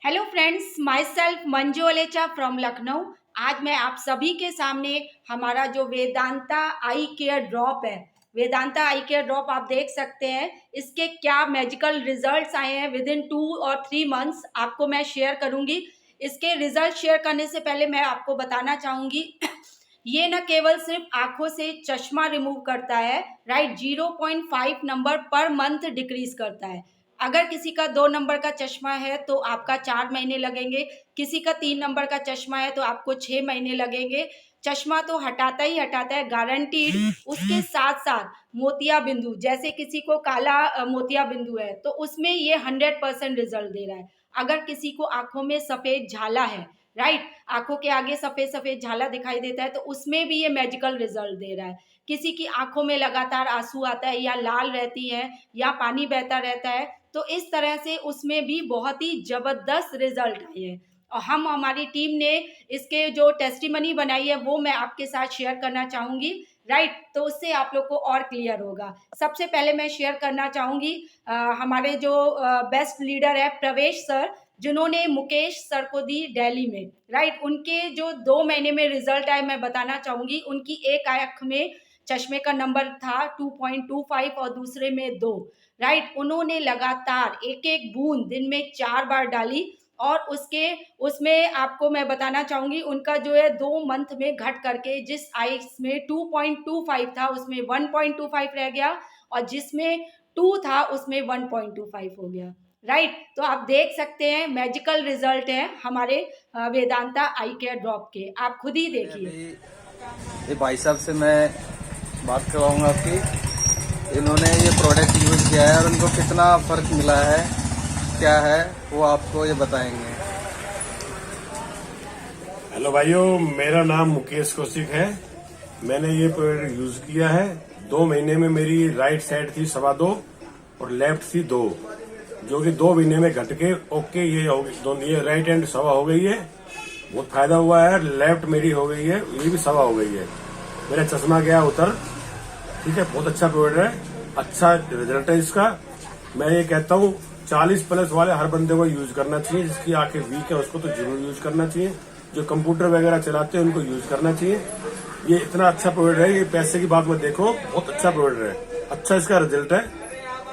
Hello friends, myself Manju Alecha from Lucknow. आज मैं आप सभी के सामने हमारा जो वेदांता आई केयर ड्रॉप है, वेदांता आई केयर ड्रॉप आप देख सकते हैं। इसके क्या मैजिकल रिजल्ट्स आए हैं विद इन 2 और 3 मंथ्स आपको मैं शेयर करूंगी। इसके रिजल्ट शेयर करने से पहले मैं आपको बताना चाहूंगी ये न केवल सिर्फ आंखों से चश्मा रिमूव करता है, right, 0.5 number per month decrease करता है। अगर किसी का 2 नंबर का चश्मा है तो आपका 4 महीने लगेंगे, किसी का 3 नंबर का चश्मा है तो आपको 6 महीने लगेंगे। चश्मा तो हटाता ही हटाता है, गारंटीड। उसके साथ साथ मोतिया बिंदु, जैसे किसी को काला मोतिया बिंदु है तो उसमें ये 100% रिजल्ट दे रहा है। अगर किसी को आंखों में सफेद झाला है, राइट, आंखों के आगे सफेद सफेद झाला दिखाई देता है तो उसमें भी ये मैजिकल रिजल्ट दे रहा है। किसी की आंखों में लगातार आंसू आता है या लाल रहती है या पानी बहता रहता है तो इस तरह से उसमें भी बहुत ही जबरदस्त रिजल्ट आए हैं। और हमारी टीम ने इसके जो टेस्टिमनी बनाई है वो मैं आपके साथ शेयर करना चाहूंगी, राइट, तो उससे आप लोग को और क्लियर होगा। सबसे पहले मैं शेयर करना चाहूंगी हमारे जो बेस्ट लीडर है प्रवेश सर, जिन्होंने मुकेश सर को दी दिल्ली में, राइट। उनके जो 2 महीने में रिजल्ट आए मैं बताना चाहूंगी। उनकी एक आंख में चश्मे का नंबर था 2.25 और दूसरे में 2, राइट। उन्होंने लगातार एक एक बूंद दिन में 4 बार डाली और उसमें आपको मैं बताना चाहूंगी उनका जो है 2 मंथ में घट करके जिस आइस में 2.25 था उसमें 1.25 रह गया और जिसमें 2 था उसमें 1.25 हो गया, राइट। तो आप देख सकते हैं मैजिकल रिजल्ट है हमारे वेदांता आई केयर ड्रॉप के, आप खुद ही देखिए। ये भाई साहब से मैं बात करवाऊंगा आपकी। इन्होंने ये प्रोडक्ट यूज़ किया है और उनको कितना फ़र्क मिला है, क्या है वो आपको ये बताएंगे। हेलो भाइयों, मेरा नाम मुकेश कौशिक है। मैंने ये प्रोडक्ट यूज किया है। 2 महीने में मेरी राइट साइड थी 2.25 और लेफ्ट थी 2, जो कि 2 महीने में घट के ओके ये हो गई। दोनों ये राइट हैंड 1.25 हो गई है, बहुत फायदा हुआ है। लेफ्ट मेरी हो गई है, ये भी 1.25 हो गई है। मेरा चश्मा गया उतर, ठीक है। बहुत अच्छा प्रोडक्ट है, अच्छा रिजल्ट है इसका। मैं ये कहता हूँ 40+ वाले हर बंदे को यूज करना चाहिए। जिसकी आंखें वीक है उसको तो जरूर यूज करना चाहिए। जो कंप्यूटर वगैरह चलाते हैं उनको यूज करना चाहिए। ये इतना अच्छा प्रोडक्ट है, ये पैसे की बात मत देखो, बहुत अच्छा प्रोडक्ट है, अच्छा इसका रिजल्ट है।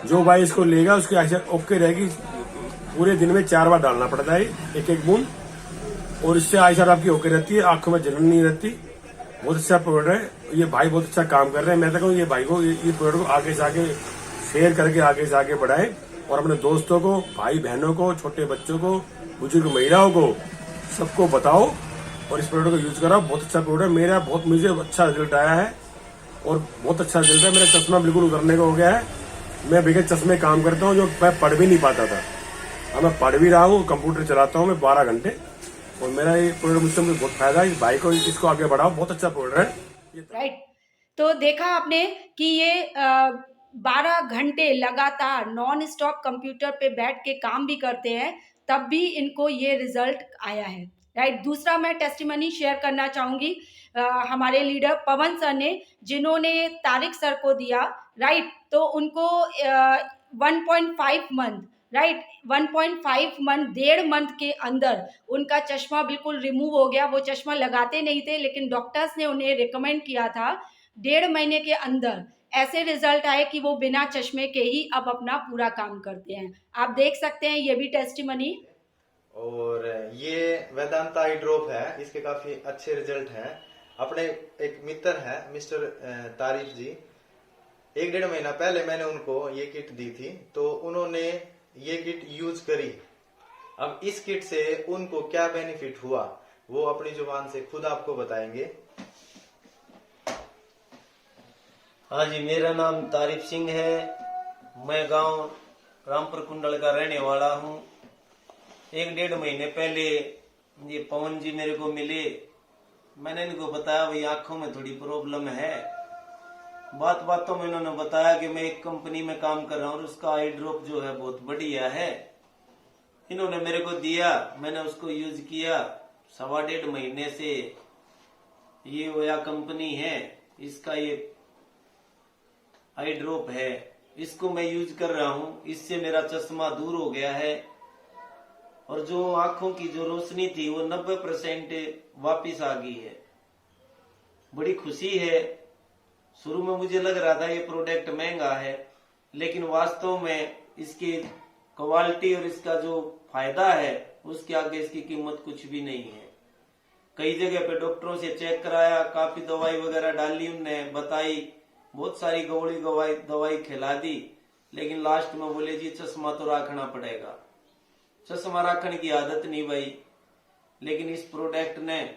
जो भाई इसको लेगा उसकी आंखें ओके रहेगी। पूरे दिन में 4 बार डालना पड़ता है एक एक बूंद, और इससे आयशा आपकी ओके रहती है, आंखों में जलन नहीं रहती। बहुत अच्छा प्रोडक्ट है, ये भाई बहुत अच्छा काम कर रहे हैं। मैं तो कहूँ ये भाई को ये प्रोडक्ट को आगे जाके शेयर करके आगे जाके बढ़ाएं और अपने दोस्तों को, भाई बहनों को, छोटे बच्चों को, बुजुर्ग महिलाओं को, सबको बताओ और इस प्रोडक्ट को यूज कराओ। बहुत अच्छा प्रोडक्ट है, मेरा बहुत मुझे अच्छा रिजल्ट आया है और बहुत अच्छा रिजल्ट है। मेरा चश्मा बिल्कुल उतरने को हो गया है। मैं बगैर चश्मे काम करता हूँ, जो मैं पढ़ भी नहीं पाता था, अब मैं पढ़ भी रहा हूँ, कंप्यूटर चलाता हूँ मैं 12 घंटे। और मेरा ये प्रोडक्ट मुझसे मुझे बहुत फायदा है। इस भाई को इसको आगे बढ़ाओ, बहुत अच्छा प्रोडक्ट है, राइट। तो देखा आपने कि ये 12 घंटे लगातार नॉन स्टॉप कंप्यूटर पे बैठ के काम भी करते हैं, तब भी इनको ये रिजल्ट आया है, राइट। दूसरा मैं टेस्टिमनी शेयर करना चाहूंगी हमारे लीडर पवन सर ने, जिन्होंने तारिक सर को दिया, राइट। तो उनको 1.5 मंथ, राइट, 1.5 मंथ, 1.5 मंथ के अंदर उनका चश्मा बिल्कुल रिमूव हो गया। वो चश्मा लगाते नहीं थे लेकिन डॉक्टर्स ने उन्हें रिकमेंड किया था। 1.5 महीने के अंदर ऐसे रिजल्ट आए कि वो बिना चश्मे के ही अब अपना पूरा काम करते हैं। आप देख सकते हैं ये भी टेस्टिमनी। और ये वेदांता आई ड्रॉप है, इसके काफी अच्छे रिजल्ट हैं। अपने एक मित्र है मिस्टर तारिफ जी, 1-1.5 महीना पहले मैंने उनको ये किट दी थी, तो उन्होंने ये किट यूज करी। अब इस किट से उनको क्या बेनिफिट हुआ वो अपनी जुबान से खुद आपको बताएंगे। हाँ जी, मेरा नाम तारिफ सिंह है। मैं गांव रामपुर कुंडल का रहने वाला हूँ। 1-1.5 महीने पहले ये पवन जी मेरे को मिले। मैंने इनको बताया भाई आंखों में थोड़ी प्रॉब्लम है। बातों में इन्होंने बताया कि मैं एक कंपनी में काम कर रहा हूँ और उसका आई ड्रॉप जो है बहुत बढ़िया है। इन्होंने मेरे को दिया, मैंने उसको यूज किया। 1.25 महीने से ये वोया कंपनी है, इसका ये आई ड्रॉप है, इसको मैं यूज कर रहा हूँ। इससे मेरा चश्मा दूर हो गया है। और जो आंखों की जो रोशनी थी वो 90% वापिस आ गई है। बड़ी खुशी है। शुरू में मुझे लग रहा था ये प्रोडक्ट महंगा है, लेकिन वास्तव में इसकी क्वालिटी और इसका जो फायदा है उसके आगे इसकी कीमत कुछ भी नहीं है। कई जगह पे डॉक्टरों से चेक कराया, काफी दवाई वगैरह डाली, उनने बताई, बहुत सारी गोली दवाई खिला दी, लेकिन लास्ट में बोले जी चश्मा तो रखना पड़ेगा। चश्मा रखने की आदत नहीं भाई, लेकिन इस प्रोडक्ट ने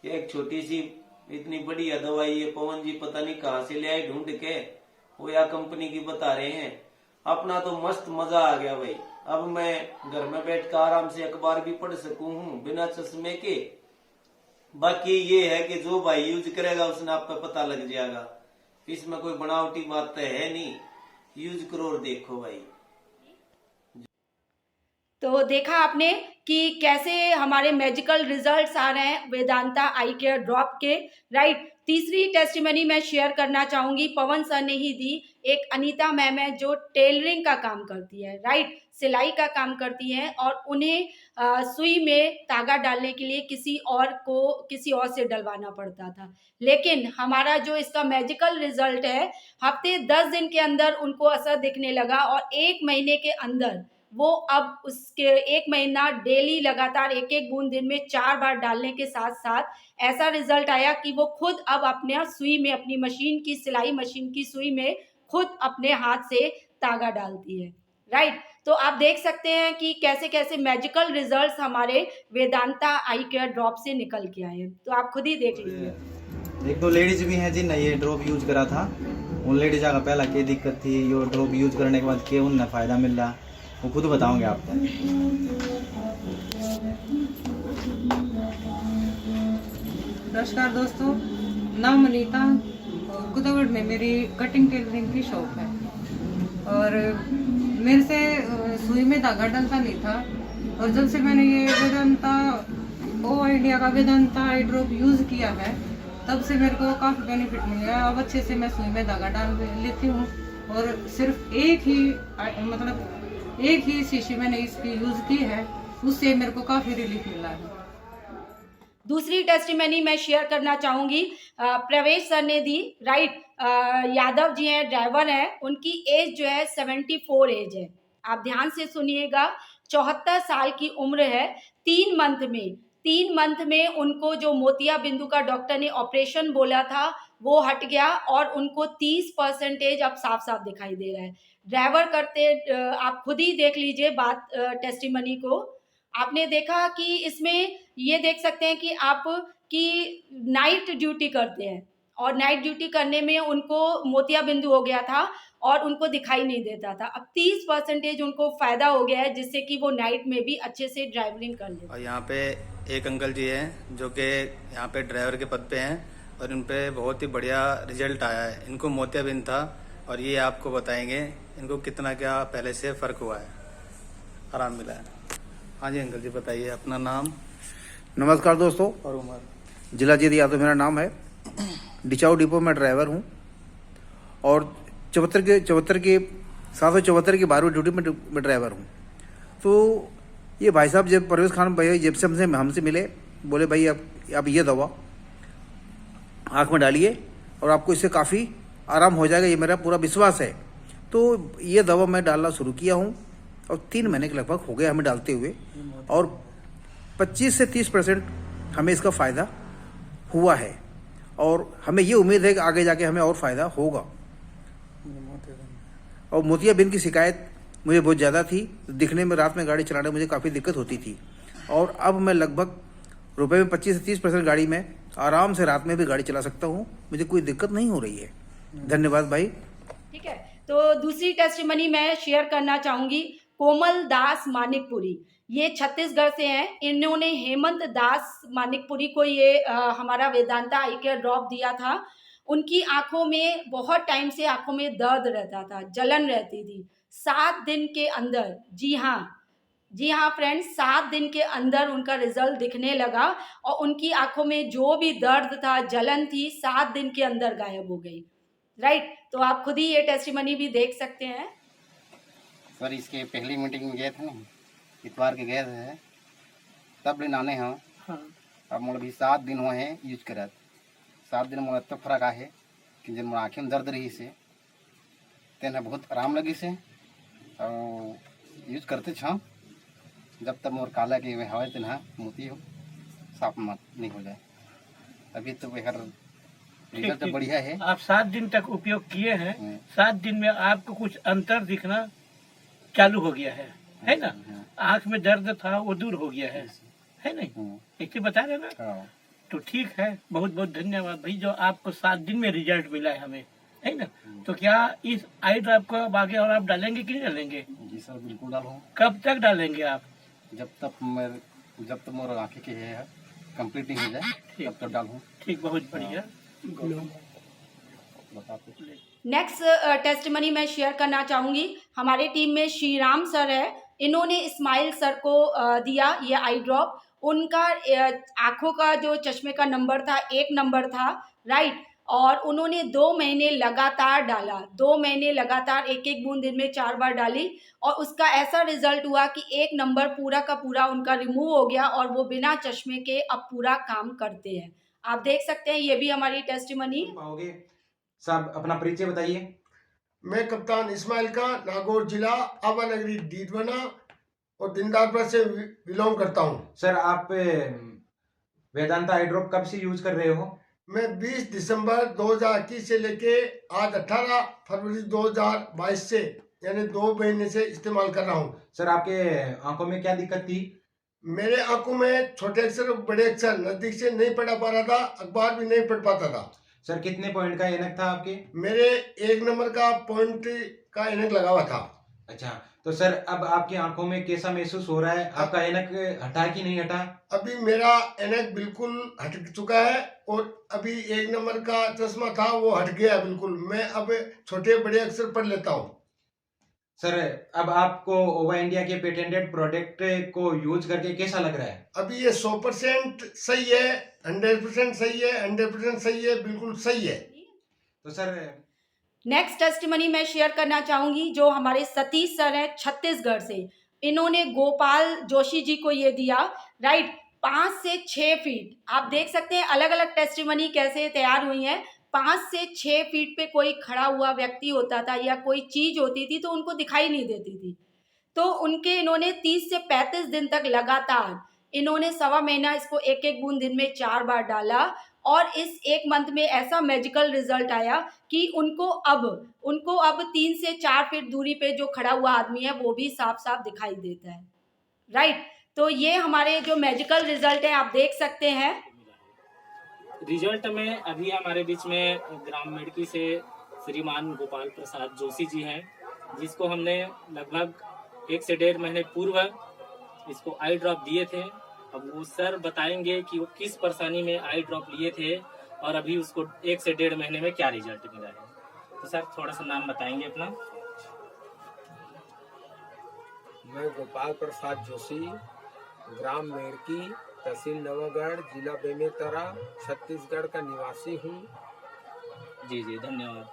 एक छोटी सी इतनी बढ़िया दवाई ये पवन जी पता नहीं कहाँ से ले आए ढूंढ के, वो या कंपनी की बता रहे हैं। अपना तो मस्त मजा आ गया भाई। अब मैं घर में बैठ कर आराम से अखबार भी पढ़ सकूं हूँ बिना चश्मे के। बाकी ये है कि जो भाई यूज करेगा उसने आपको पता लग जाएगा, इसमें कोई बनावटी बात तो है नहीं। यूज करो और देखो भाई। तो देखा आपने कि कैसे हमारे मैजिकल रिजल्ट्स आ रहे हैं वेदांता आई केयर ड्रॉप के, राइट। तीसरी टेस्टिमनी मैं शेयर करना चाहूंगी, पवन सर ने ही दी। एक अनीता मैम है जो टेलरिंग का काम करती है, राइट, सिलाई का काम करती है, और उन्हें सुई में धागा डालने के लिए किसी और से डलवाना पड़ता था। लेकिन हमारा जो इसका मैजिकल रिजल्ट है, हफ्ते 10 दिन के अंदर उनको असर दिखने लगा, और 1 महीने के अंदर वो अब उसके 1 महीना डेली लगातार 1-1 बूंद दिन में 4 बार डालने के साथ साथ ऐसा रिजल्ट आया कि वो खुद अब अपने सुई में, अपनी मशीन की, सिलाई मशीन की सुई में खुद अपने हाथ से धागा डालती है, राइट। तो आप देख सकते हैं कि कैसे कैसे मैजिकल रिजल्ट्स हमारे वेदांता आई केयर ड्रॉप से निकल के आए हैं। तो आप खुद ही देख लीजिए। एक दो लेडीज भी हैं जिन्हें ये ड्रॉप यूज करा था। उन लेडीज का पहला क्या दिक्कत थी, ये ड्रॉप यूज करने के बाद क्या उन्हें फायदा मिल रहा, वो खुद बताओगे आपको। नमस्कार दोस्तों, नाम अनीता और गुदावड़ में मेरी कटिंग टेलरिंग की शॉप है। और मेरे से सुई में धागा डलता नहीं था, और जब से मैंने ये वेदांता आइडिया का वेदांता आई ड्रॉप यूज किया है, तब से मेरे को काफी बेनिफिट मिल गया। अब अच्छे से मैं सुई में धागा डाल लेती हूँ, और सिर्फ एक ही शीशी मैंने इसकी यूज की है, उससे मेरे को काफी रिलीफ मिला है। दूसरी टेस्टिमनी मैं शेयर करना चाहूंगी, प्रवेश सर ने दी, राइट। यादव जी हैं, ड्राइवर हैं, उनकी एज जो है 74 एज है। आप ध्यान से सुनिएगा, 74 साल की उम्र है। 3 मंथ में उनको जो मोतिया बिंदु का डॉक्टर ने ऑपरेशन बोला था वो हट गया, और उनको 30% अब साफ साफ दिखाई दे रहा है। ड्राइवर करते, आप खुद ही देख लीजिए बात, टेस्टिमनी को आपने देखा कि इसमें ये देख सकते हैं कि आप की नाइट ड्यूटी करते हैं, और नाइट ड्यूटी करने में उनको मोतिया बिंदु हो गया था और उनको दिखाई नहीं देता था। अब 30% उनको फायदा हो गया है, जिससे कि वो नाइट में भी अच्छे से ड्राइविंग कर लेते हैं। और यहाँ पे एक अंकल जी हैं जो कि यहाँ पे ड्राइवर के पद पे हैं, और इन पे बहुत ही बढ़िया रिजल्ट आया है। इनको मोतियाबिंद था, और ये आपको बताएंगे इनको कितना क्या पहले से फ़र्क हुआ है, आराम मिला है। हाँ जी अंकल जी बताइए अपना नाम नमस्कार दोस्तों, और उम्र। जिला जीत यादव मेरा नाम है। डिचाऊ डिपो में ड्राइवर हूँ, और 74 की 774 की 12वीं ड्यूटी में ड्राइवर हूँ। तो ये भाई साहब जब परवेज खान भाई जब से हमसे मिले, बोले भाई आप ये दवा आँख में डालिए और आपको इससे काफ़ी आराम हो जाएगा, ये मेरा पूरा विश्वास है। तो ये दवा मैं डालना शुरू किया हूँ, और 3 महीने के लगभग हो गए हमें डालते हुए, और 25 से 30% हमें इसका फ़ायदा हुआ है, और हमें ये उम्मीद है कि आगे जाके हमें और फ़ायदा होगा। और मोतियाबिंद की शिकायत मुझे बहुत ज़्यादा थी, दिखने में, रात में गाड़ी चलाने में मुझे काफ़ी दिक्कत होती थी, और अब मैं लगभग रुपए में 25 से 30% गाड़ी में आराम से रात में भी गाड़ी चला सकता हूँ, मुझे कोई दिक्कत नहीं हो रही है। धन्यवाद भाई। ठीक है, तो दूसरी टेस्टिमनी मैं शेयर करना चाहूंगी, कोमल दास मानिकपुरी, ये छत्तीसगढ़ से हैं। इन्होंने हेमंत दास मानिकपुरी को ये हमारा वेदांता आई केयर ड्रॉप दिया था। उनकी आंखों में बहुत टाइम से आंखों में दर्द रहता था, जलन रहती थी। 7 दिन के अंदर, जी हाँ फ्रेंड्स, 7 दिन के अंदर उनका रिजल्ट दिखने लगा, और उनकी आंखों में जो भी दर्द था, जलन थी, 7 दिन के अंदर गायब हो गई, राइट। तो आप खुद ही ये टेस्टिमनी भी देख सकते हैं। सर इसके पहली मीटिंग में गए थे ना, इतवार के गए थे तब ले नाने हैं। अब मोला भी 7 दिन हुए हैं यूज करत। 7 दिन मोला इतना फर्क आहे कि जब मोर आँखें में दर्द रही से तेन बहुत आराम लगी से और यूज करते छ जब तक मोर काला के हवा तेन मोती हो साफ मत नहीं हो जाए। अभी तो बेहर रिजल्ट तो बढ़िया है। आप 7 दिन तक उपयोग किए हैं, 7 दिन में आपको कुछ अंतर दिखना चालू हो गया है ना? आँख में दर्द था वो दूर हो गया है नहीं? एक बता रहे ना? तो ठीक है, बहुत बहुत धन्यवाद भाई जो आपको 7 दिन में रिजल्ट मिला है हमें, है ना? तो क्या इस आई ड्रॉप को अब आगे और आप डालेंगे कि नहीं डालेंगे? जी सर बिल्कुल डालूँ। कब तक डालेंगे आप? जब तक मोर आँखें के है कंप्लीट नहीं हो जाए तब तक डालूँ। ठीक, बहुत बढ़िया। नेक्स्ट टेस्टिमनी मैं शेयर करना चाहूँगी। हमारे टीम में श्री राम सर है, इन्होंने इस्माइल सर को दिया ये आई ड्रॉप। उनका आँखों का जो चश्मे का नंबर था 1 नंबर था, राइट, और उन्होंने 2 महीने लगातार डाला, 2 महीने लगातार 1-1 बूंद दिन में 4 बार डाली और उसका ऐसा रिजल्ट हुआ कि 1 नंबर पूरा का पूरा उनका रिमूव हो गया और वो बिना चश्मे के अब पूरा काम करते हैं। आप देख सकते हैं, ये भी हमारी टेस्टिमनी। पाओगे सब अपना परिचय बताइए। मैं कप्तान इस्माइल का नागौर जिला आबा नगरी डीडवाना और दिनदारपुर से बिलोंग करता हूँ। सर आप वेदांता आई ड्रॉप कब से यूज कर रहे हो? मैं 20 दिसंबर 2021 से लेके आज 18 फरवरी 2022 से यानी 2 महीने से इस्तेमाल कर रहा हूँ। सर आपके आंखों में क्या दिक्कत थी? मेरे आंखों में छोटे अक्षर बड़े अक्षर नजदीक से नहीं पढ़ा पा रहा था, अखबार भी नहीं पढ़ पाता था। सर कितने पॉइंट का ऐनक था आपके? मेरे 1 नंबर का पॉइंट का ऐनक लगा हुआ था। अच्छा, तो सर अब आपकी आंखों में कैसा महसूस हो रहा है? आपका ऐनक हटा कि नहीं हटा? अभी मेरा ऐनक बिल्कुल हट चुका है और अभी 1 नंबर का चश्मा था वो हट गया बिल्कुल। मैं अब छोटे बड़े अक्षर पढ़ लेता हूँ। सर अब आपको ओवा इंडिया के पेटेंटेड प्रोडक्ट को यूज करके कैसा लग रहा है? अभी ये 100% सही है, 100% सही है, 100% सही है, बिल्कुल सही है। तो सर नेक्स्ट टेस्टिमनी मैं शेयर करना चाहूँगी जो हमारे सतीश सर हैं छत्तीसगढ़ से। इन्होंने गोपाल जोशी जी को ये दिया, राइट, 5 से 6 फीट। आप देख सकते हैं अलग अलग टेस्टिमनी कैसे तैयार हुई हैं। 5 से 6 फीट पे कोई खड़ा हुआ व्यक्ति होता था या कोई चीज़ होती थी तो उनको दिखाई नहीं देती थी, तो उनके इन्होंने 30 से 35 दिन तक लगातार इन्होंने 1.25 महीना इसको 1-1 बूंद दिन में 4 बार डाला और इस 1 मंथ में ऐसा मैजिकल रिजल्ट आया कि उनको अब 3 से 4 फीट दूरी पे जो खड़ा हुआ आदमी है वो भी साफ साफ दिखाई देता है, राइट। तो ये हमारे जो मैजिकल रिजल्ट है आप देख सकते हैं। रिजल्ट में अभी हमारे बीच में ग्राम मेडकी से श्रीमान गोपाल प्रसाद जोशी जी हैं, जिसको हमने लगभग 1 से 1.5 महीने पूर्व इसको आई ड्रॉप दिए थे। अब वो सर बताएंगे कि वो किस परेशानी में आई ड्रॉप लिए थे और अभी उसको 1 से 1.5 महीने में क्या रिजल्ट मिला है। तो सर थोड़ा सा नाम बताएंगे अपना। मैं गोपाल प्रसाद जोशी, ग्राम मेडकी, तहसील नवागढ़, जिला बेमेतरा, छत्तीसगढ़ का निवासी हूँ। जी जी धन्यवाद।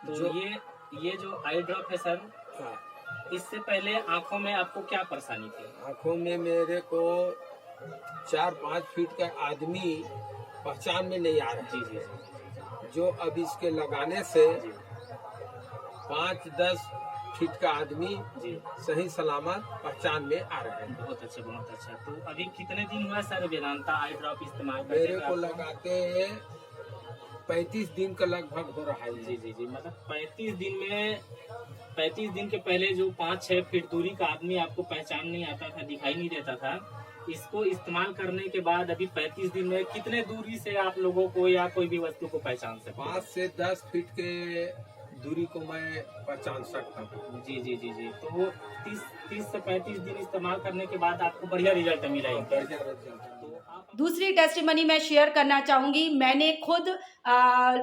तो ये जो आई ड्रॉप है सर, इससे पहले आंखों में आपको क्या परेशानी थी? आंखों में मेरे को 4-5 फीट का आदमी पहचान में नहीं आ रहा। जी जी जी। जो अब इसके लगाने से 5-10 फीट का आदमी सही सलामत पहचान में आ रहा है। बहुत अच्छा, बहुत अच्छा। तो अभी कितने दिन हुआ सर वेदांता आई ड्रॉप इस्तेमाल करते? मेरे को लगाते हैं 35 दिन का लगभग हो रहा है। जी जी जी, मतलब 35 दिन में 35 दिन के पहले जो 5-6 फीट दूरी का आदमी आपको पहचान नहीं आता था, दिखाई नहीं देता था, इसको इस्तेमाल करने के बाद अभी 35 दिन में कितने दूरी से आप लोगों को या कोई भी वस्तु को पहचान सकते? 5 से 10 फीट के दूरी को मैं पहचान सकता हूँ। जी जी जी जी। तो वो 30 से 35 दिन इस्तेमाल करने के बाद आपको बढ़िया रिजल्ट मिला है। बढ़िया रिजल्ट। दूसरी टेस्टिमनी मैं शेयर करना चाहूँगी। मैंने खुद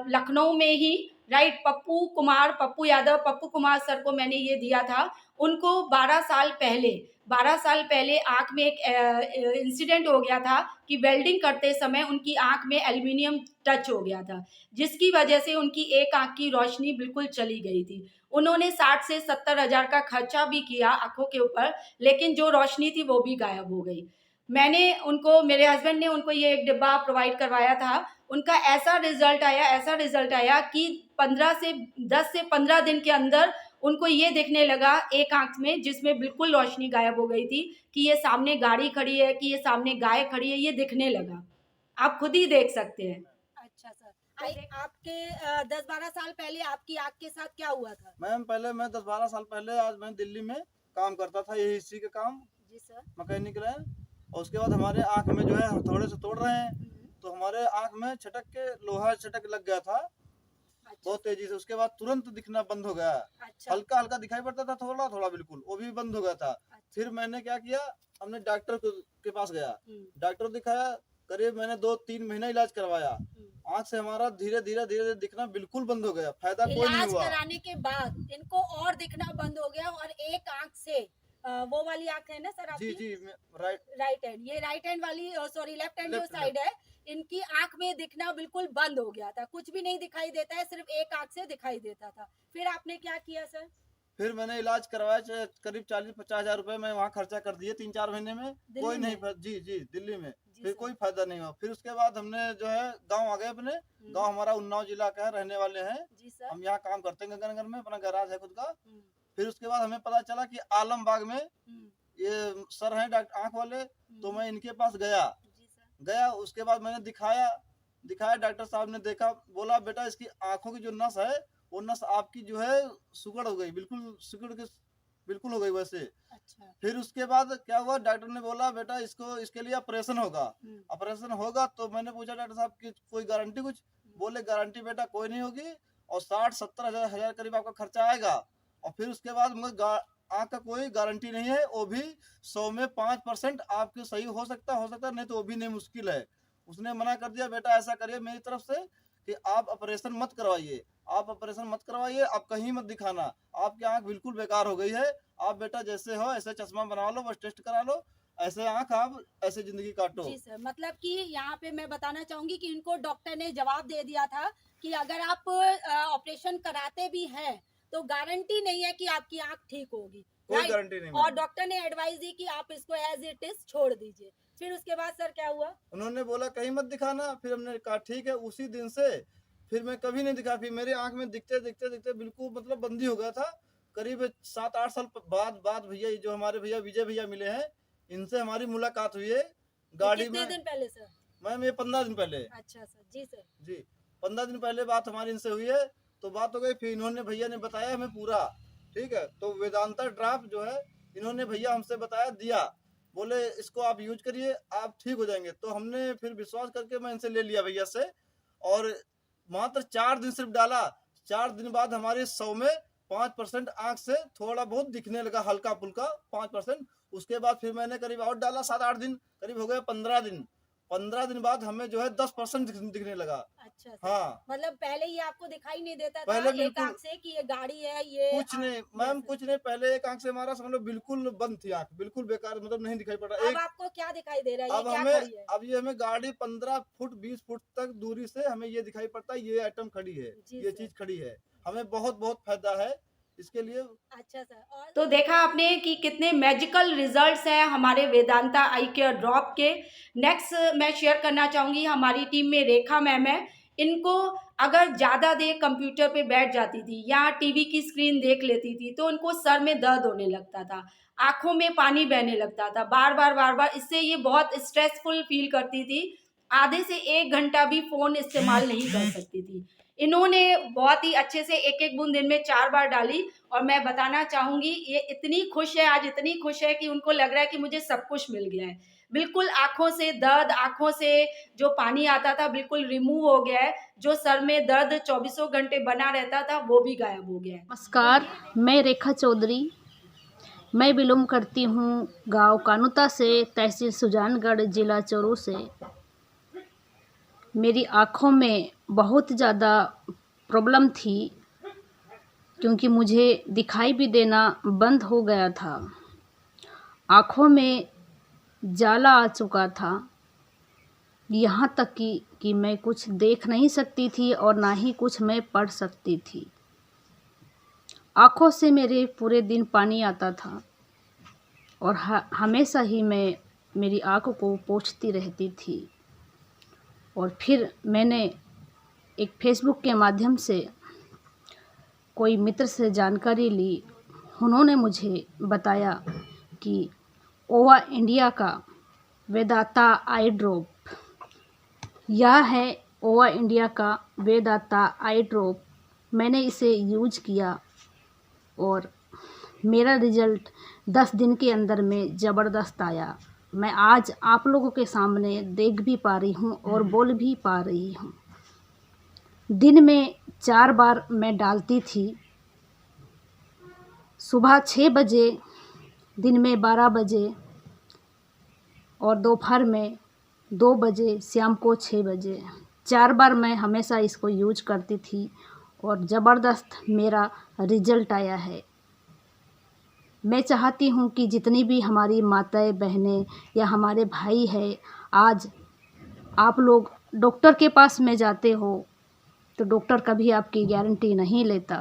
लखनऊ में ही, राइट, पप्पू यादव, पप्पू कुमार सर को मैंने ये दिया था। उनको 12 साल पहले आँख में एक इंसिडेंट हो गया था कि वेल्डिंग करते समय उनकी आँख में एल्युमिनियम टच हो गया था, जिसकी वजह से उनकी एक आँख की रोशनी बिल्कुल चली गई थी। उन्होंने 60 से 70 हज़ार का खर्चा भी किया आँखों के ऊपर, लेकिन जो रोशनी थी वो भी गायब हो गई। मेरे हस्बैंड ने उनको ये एक डिब्बा प्रोवाइड करवाया था। उनका ऐसा रिजल्ट आया कि 10 से 15 दिन के अंदर उनको ये दिखने लगा एक आँख में, जिसमें बिल्कुल रोशनी गायब हो गई थी, कि ये सामने गाड़ी खड़ी है, कि ये सामने गाय खड़ी है, ये दिखने लगा। आप खुद ही देख सकते हैं। अच्छा सर, आपके 10-12 साल पहले आपकी आँख के साथ क्या हुआ था? मैम पहले मैं 10-12 साल पहले आज मैं दिल्ली में काम करता था, यही इसी के काम जी सर, मैकेनिकल है। और उसके बाद हमारे आँख में जो है हथौड़े से तोड़ रहे हैं, तो हमारे आँख में छटक के लोहा छटक लग गया था बहुत तेजी से। उसके बाद तुरंत दिखना बंद हो गया। अच्छा। हल्का हल्का दिखाई पड़ता था, थोड़ा थोड़ा बिल्कुल, वो भी बंद हो गया था। फिर मैंने क्या किया, हमने डॉक्टर के पास गया, डॉक्टर दिखाया, करीब मैंने 2-3 महीना इलाज करवाया। आँख से हमारा धीरे धीरे दिखना बिल्कुल बंद हो गया, फायदा कोई नहीं हुआ। इलाज कराने के बाद इनको और दिखना बंद हो गया, और एक आँख से वो वाली आँख है ना सर आपकी? जी राइट हैंड, ये राइट हैंड वाली सॉरी लेफ्ट हैंड जो साइड है, इनकी आँख में दिखना बिल्कुल बंद हो गया था, कुछ भी नहीं दिखाई देता है, सिर्फ एक आँख से दिखाई देता था। फिर आपने क्या किया सर? फिर मैंने इलाज करवाया, करीब 40-50 हज़ार रुपए मैं वहाँ खर्चा कर दिए 3-4 महीने में, कोई नहीं। जी दिल्ली में फिर कोई फायदा नहीं हुआ। फिर उसके बाद हमने जो है गांव आ गए अपने। गांव हमारा उन्नाव जिला का है, रहने वाले हैं हम, यहाँ काम करते हैं गंगानगर में, अपना गैराज है खुद का। फिर उसके बाद हमें पता चला कि आलमबाग में ये सर हैं डॉक्टर आँख वाले, तो मैं इनके पास गया। उसके बाद मैंने दिखाया, डॉक्टर साहब ने देखा, बोला बेटा इसकी आंखों की जो नस है, वो नस आपकी जो है सुगड़ हो गई, बिल्कुल हो गई वैसे। अच्छा। फिर उसके बाद क्या हुआ, डॉक्टर ने बोला बेटा इसके लिए ऑपरेशन होगा। तो मैंने पूछा डॉक्टर साहब की कोई गारंटी कुछ? बोले गारंटी बेटा कोई नहीं होगी, और 60-70 हज़ार करीब आपका खर्चा आएगा। और फिर उसके बाद आँख का कोई गारंटी नहीं है, वो भी 100 में 5% आपके सही हो सकता नहीं तो वो भी नहीं, मुश्किल है। उसने मना कर दिया, बेटा ऐसा करिए मेरी तरफ से कि आप ऑपरेशन मत करवाइए, आप कहीं मत दिखाना, आपकी आँख बिल्कुल बेकार हो गई है, आप बेटा जैसे हो ऐसे चश्मा बनवा लो, बस टेस्ट करा लो, ऐसे आँख आप ऐसे जिंदगी काटो। जी सर, मतलब कि यहाँ पे मैं बताना चाहूंगी कि इनको डॉक्टर ने जवाब दे दिया था कि अगर आप ऑपरेशन कराते भी हैं तो गारंटी नहीं है कि आपकी आँख ठीक होगी, कोई गारंटी नहीं। और डॉक्टर ने एडवाइस दी कि आप इसको एज इट इज छोड़ दीजिए। फिर उसके बाद सर क्या हुआ? उन्होंने बोला कहीं मत दिखाना। फिर हमने कहा ठीक है। उसी दिन से फिर मैं कभी नहीं दिखा। फिर मेरी आंख में दिखते बिल्कुल मतलब बंदी हो गया था। करीब 7-8 साल बाद भैया जो हमारे भैया विजय भैया मिले हैं, इनसे हमारी मुलाकात हुई है गाड़ी में। कितने दिन पहले सर? मैम ये 15 दिन पहले। अच्छा सर, जी सर। जी 15 दिन पहले बात हमारी इनसे हुई है, तो बात हो गई। फिर इन्होंने भैया ने बताया हमें पूरा, ठीक है। तो वेदांता ड्रॉप जो है इन्होंने भैया हमसे बताया, दिया, बोले इसको आप यूज करिए, आप ठीक हो जाएंगे। तो हमने फिर विश्वास करके मैं इनसे ले लिया भैया से, और मात्र 4 दिन सिर्फ डाला। 4 दिन बाद हमारे 100 में 5% आँख से थोड़ा बहुत दिखने लगा, हल्का फुल्का 5%। उसके बाद फिर मैंने करीब और डाला 7-8 दिन, करीब हो गया 15 दिन। 15 दिन बाद हमें जो है 10% दिखने लगा। अच्छा। हाँ, मतलब पहले ये आपको दिखाई नहीं देता पहले था एक आँख से कि ये गाड़ी है, ये कुछ नहीं मैम, कुछ नहीं। पहले एक आँख से हमारा समझ लो बिल्कुल बंद थी आँख, बिल्कुल बेकार, मतलब नहीं दिखाई पड़ रहा। अब आपको क्या दिखाई दे रहा है? अब ये हमें गाड़ी 15 फुट 20 फुट तक दूरी से हमें ये दिखाई पड़ता है, ये आइटम खड़ी है, ये चीज खड़ी है। हमें बहुत फायदा है इसके लिए। अच्छा सर। और तो देखा आपने कि कितने मैजिकल रिजल्ट्स हैं हमारे वेदांता आई केयर ड्रॉप के। नेक्स्ट मैं शेयर करना चाहूँगी, हमारी टीम में रेखा मैम है। इनको अगर ज़्यादा देर कंप्यूटर पे बैठ जाती थी या टीवी की स्क्रीन देख लेती थी तो उनको सर में दर्द होने लगता था, आँखों में पानी बहने लगता था बार बार। इससे ये बहुत स्ट्रेसफुल फील करती थी, आधे से 1 घंटा भी फ़ोन इस्तेमाल नहीं कर सकती थी। इन्होंने बहुत ही अच्छे से एक बूंद दिन में 4 बार डाली, और मैं बताना चाहूँगी ये इतनी खुश है, आज इतनी खुश है कि उनको लग रहा है कि मुझे सब कुछ मिल गया है। बिल्कुल आँखों से दर्द, आँखों से जो पानी आता था बिल्कुल रिमूव हो गया है। जो सर में दर्द 24 घंटे बना रहता था वो भी गायब हो गया है। नमस्कार, मैं रेखा चौधरी, मैं बिलोंग करती हूँ गांव कानुता से, तहसील सुजानगढ़, जिला चोरू से। मेरी आँखों में बहुत ज़्यादा प्रॉब्लम थी, क्योंकि मुझे दिखाई भी देना बंद हो गया था। आँखों में जाला आ चुका था, यहाँ तक कि मैं कुछ देख नहीं सकती थी और ना ही कुछ मैं पढ़ सकती थी। आँखों से मेरे पूरे दिन पानी आता था और हमेशा ही मैं मेरी आँख को पोंछती रहती थी। और फिर मैंने एक फेसबुक के माध्यम से कोई मित्र से जानकारी ली। उन्होंने मुझे बताया कि ओवा इंडिया का वेदांता आई ड्रॉप, यह है ओवा इंडिया का वेदांता आई ड्रॉप। मैंने इसे यूज किया और मेरा रिज़ल्ट 10 दिन के अंदर में ज़बरदस्त आया। मैं आज आप लोगों के सामने देख भी पा रही हूँ और बोल भी पा रही हूँ। दिन में 4 बार मैं डालती थी, सुबह 6 बजे, दिन में 12 बजे और दोपहर में 2 बजे, शाम को 6 बजे। 4 बार मैं हमेशा इसको यूज करती थी और ज़बरदस्त मेरा रिज़ल्ट आया है। मैं चाहती हूँ कि जितनी भी हमारी माताएं बहनें या हमारे भाई हैं, आज आप लोग डॉक्टर के पास में जाते हो तो डॉक्टर कभी आपकी गारंटी नहीं लेता।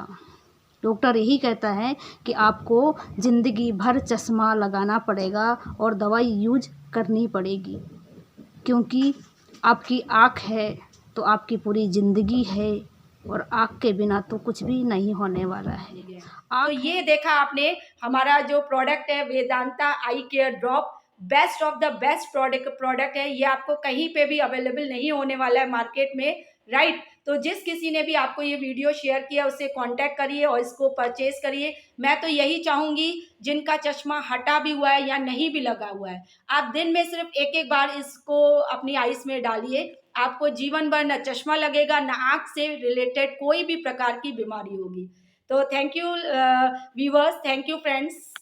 डॉक्टर यही कहता है कि आपको ज़िंदगी भर चश्मा लगाना पड़ेगा और दवाई यूज करनी पड़ेगी, क्योंकि आपकी आँख है तो आपकी पूरी ज़िंदगी है और आँख के बिना तो कुछ भी नहीं होने वाला है। तो ये देखा आपने, हमारा जो प्रोडक्ट है Vedanta eye care drop, best of the best product है। ये आपको कहीं पे भी अवेलेबल नहीं होने वाला है मार्केट में, राइट। तो जिस किसी ने भी आपको ये वीडियो शेयर किया उससे कांटेक्ट करिए और इसको परचेज करिए। मैं तो यही चाहूँगी जिनका चश्मा हटा भी हुआ है या नहीं भी लगा हुआ है, आप दिन में सिर्फ एक बार इसको अपनी आइस में डालिए, आपको जीवन भर न चश्मा लगेगा, न आँख से रिलेटेड कोई भी प्रकार की बीमारी होगी। तो thank you viewers, thank you friends.